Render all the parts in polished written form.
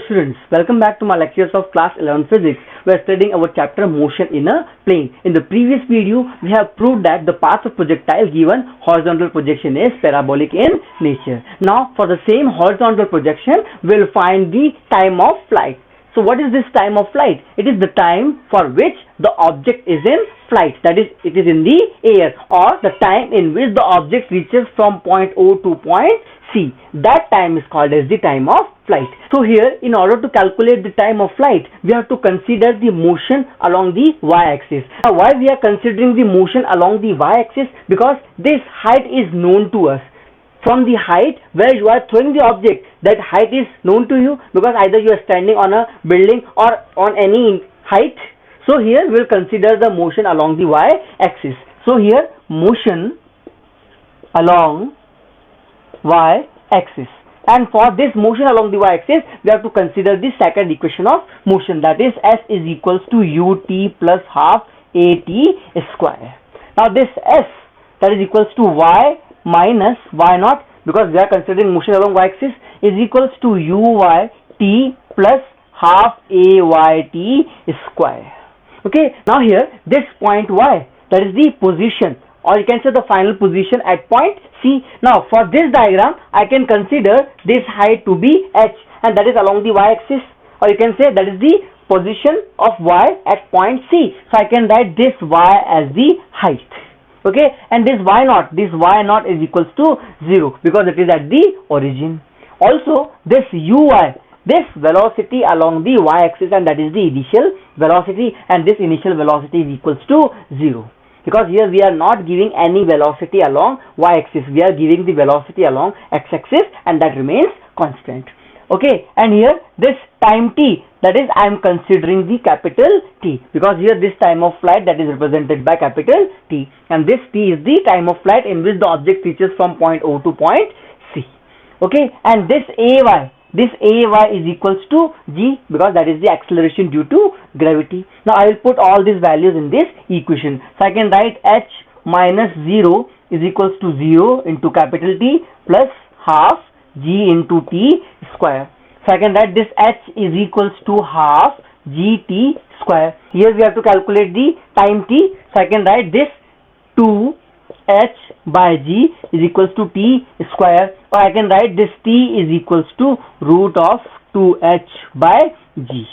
students, welcome back to my lectures of class 11 physics. We are studying our chapter motion in a plane. In the previous video, we have proved that the path of projectile given horizontal projection is parabolic in nature. Now for the same horizontal projection, we will find the time of flight. So what is this time of flight? It is the time for which the object is in flight, that is, it is in the air, or the time in which the object reaches from point O to point C. That time is called as the time of flight. So here, in order to calculate the time of flight, we have to consider the motion along the y-axis. Now why we are considering the motion along the y-axis? Because this height is known to us. From the height where you are throwing the object, that height is known to you because either you are standing on a building or on any height. So here we will consider the motion along the y-axis. So here motion along y-axis, and for this motion along the y-axis we have to consider the second equation of motion, that is s is equals to ut plus half at square. Now this s, that is equals to y minus y naught, because we are considering motion along y-axis, is equals to uyt plus half ayt square. Okay, now here this point y, that is the position, or you can say the final position at point C. Now for this diagram I can consider this height to be h, and that is along the y-axis, or you can say that is the position of y at point C. So I can write this y as the height. Okay, and this y naught is equals to 0 because it is at the origin. Also this uy, this velocity along the y-axis, and that is the initial velocity, and this initial velocity is equals to 0 because here we are not giving any velocity along y-axis, we are giving the velocity along x-axis, and that remains constant. Okay, and here this time t, that is I am considering the capital T, because here this time of flight, that is represented by capital T, and this T is the time of flight in which the object reaches from point O to point C. Okay, and this ay is equals to g, because that is the acceleration due to gravity. Now I will put all these values in this equation. So I can write h minus 0 is equals to 0 into capital T plus half g into t square. So I can write this h is equals to half gt square. Here we have to calculate the time t. So I can write this 2h by g is equals to t square, or I can write this t is equals to root of 2h by g.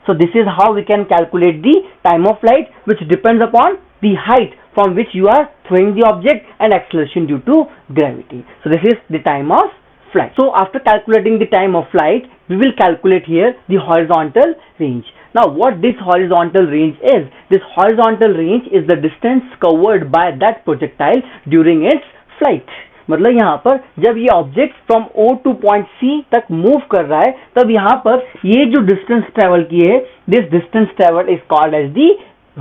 So this is how we can calculate the time of flight, which depends upon the height from which you are throwing the object and acceleration due to gravity. So this is the time of flight. So after calculating the time of flight, we will calculate here the horizontal range. Now what this horizontal range is? This horizontal range is the distance covered by that projectile during its flight. मतलब यहाँ पर जब ये object from O to point C तक move कर रहा है, तब यहाँ पर ये जो डिस्टेंस ट्रेवल की है, this distance travel is called as the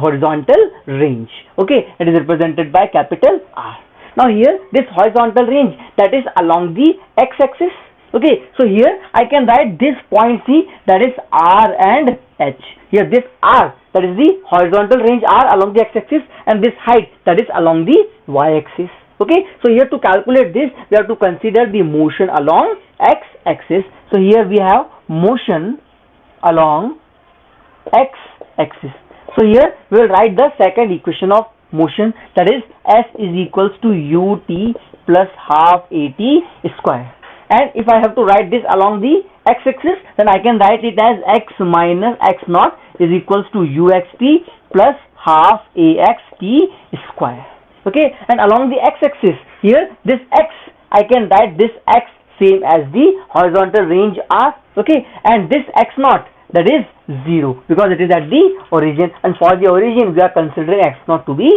horizontal range. Okay, it is represented by capital R. Now here this horizontal range, that is along the x-axis. Okay, so here I can write this point C, that is R and H. Here this R, that is the horizontal range R along the x-axis, and this height, that is along the y-axis. Okay, so here to calculate this, we have to consider the motion along x-axis. So here we have motion along x-axis. So here we will write the second equation of motion, that is s is equals to ut plus half at square. And if I have to write this along the x-axis, then I can write it as x minus x naught is equals to uxt plus half axt square. Okay, and along the x-axis, here this x, I can write this x same as the horizontal range R. Okay, and this x naught, that is 0 because it is at the origin, and for the origin we are considering x naught to be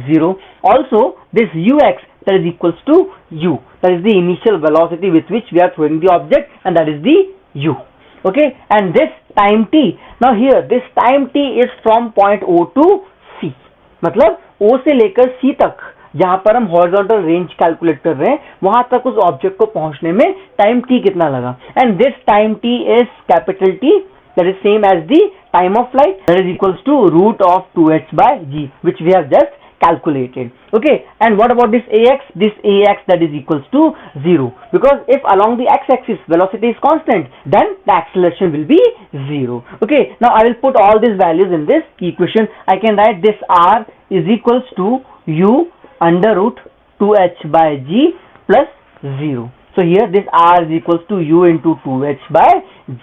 0. Also this ux, that is equals to u, that is the initial velocity with which we are throwing the object, and that is the u. Okay, and this time t, now here this time t is from point O to C, मतलब O से लेकर C तक जहां पर हम horizontal range calculate कर रहे हैं, वहां तक उस ऑब्जेक्ट को पहुंचने में टाइम t कितना लगा, and this time t is capital T, that is same as the time of flight, that is equals to root of 2h by g, which we have just calculated. Okay, and what about this ax? This ax that is equals to 0, because if along the x-axis velocity is constant, then the acceleration will be 0. Okay, now I will put all these values in this equation. I can write this r is equals to u under root 2h by g plus 0. So here this r is equals to u into 2h by g.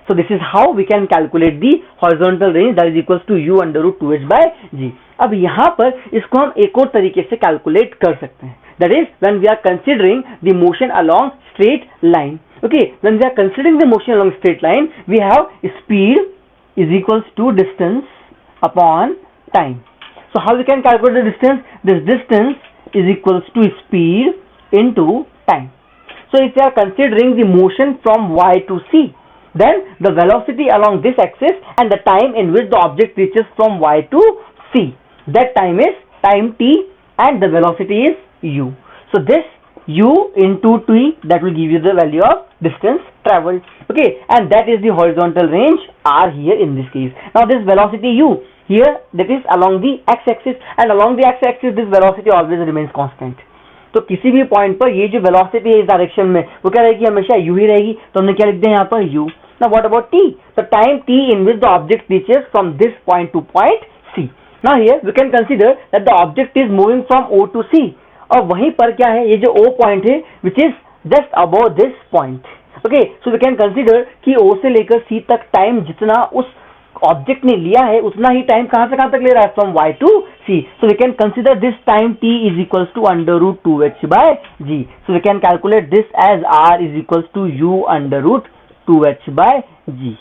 So this is how we can calculate the horizontal range, that is equals to u under root 2h by g. अब यहाँ पर इसको हम एक और तरीके से calculate कर सकते हैं, that is when we are considering the motion along straight line. Okay, when we are considering the motion along straight line, we have speed is equals to distance upon time. So how we can calculate the distance? This distance is equals to speed into time. So if we are considering the motion from y to c, then the velocity along this axis and the time in which the object reaches from y to c, that time is time t and the velocity is u. So this u into t, that will give you the value of distance traveled. Okay, and that is the horizontal range r here in this case. Now this velocity u here, that is along the x-axis, and along the x-axis this velocity always remains constant. तो किसी भी point पर ये जो velocity है इस direction में वो क्या रहेगी, हमेशा u ही रहेगी. तो हमने क्या लिख दिया यहाँ पर u. Now what about t? The time t in which the object reaches from this point to point c. Now here we can consider that the object is moving from O to C. और वहीं पर क्या है, ये जो O point है which is just above this point. Okay, so we can consider कि O से लेकर C तक टाइम जितना उस ऑब्जेक्ट ने लिया है उतना ही टाइम कहां से कहां तक ले रहा है, from y to c. So we can consider this time t is equals to under root 2h by g. So we can calculate this as r is equals to u under root 2h by g.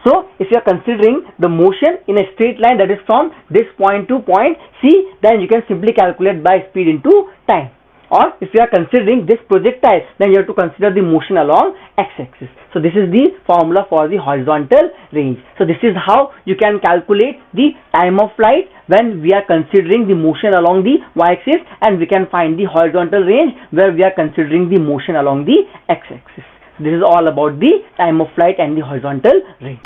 So if you are considering the motion in a straight line, that is from this point to point c, then you can simply calculate by speed into time. Or if you are considering this projectile, then you have to consider the motion along x-axis. So this is the formula for the horizontal range. So this is how you can calculate the time of flight when we are considering the motion along the y-axis, and we can find the horizontal range where we are considering the motion along the x-axis. This is all about the time of flight and the horizontal range.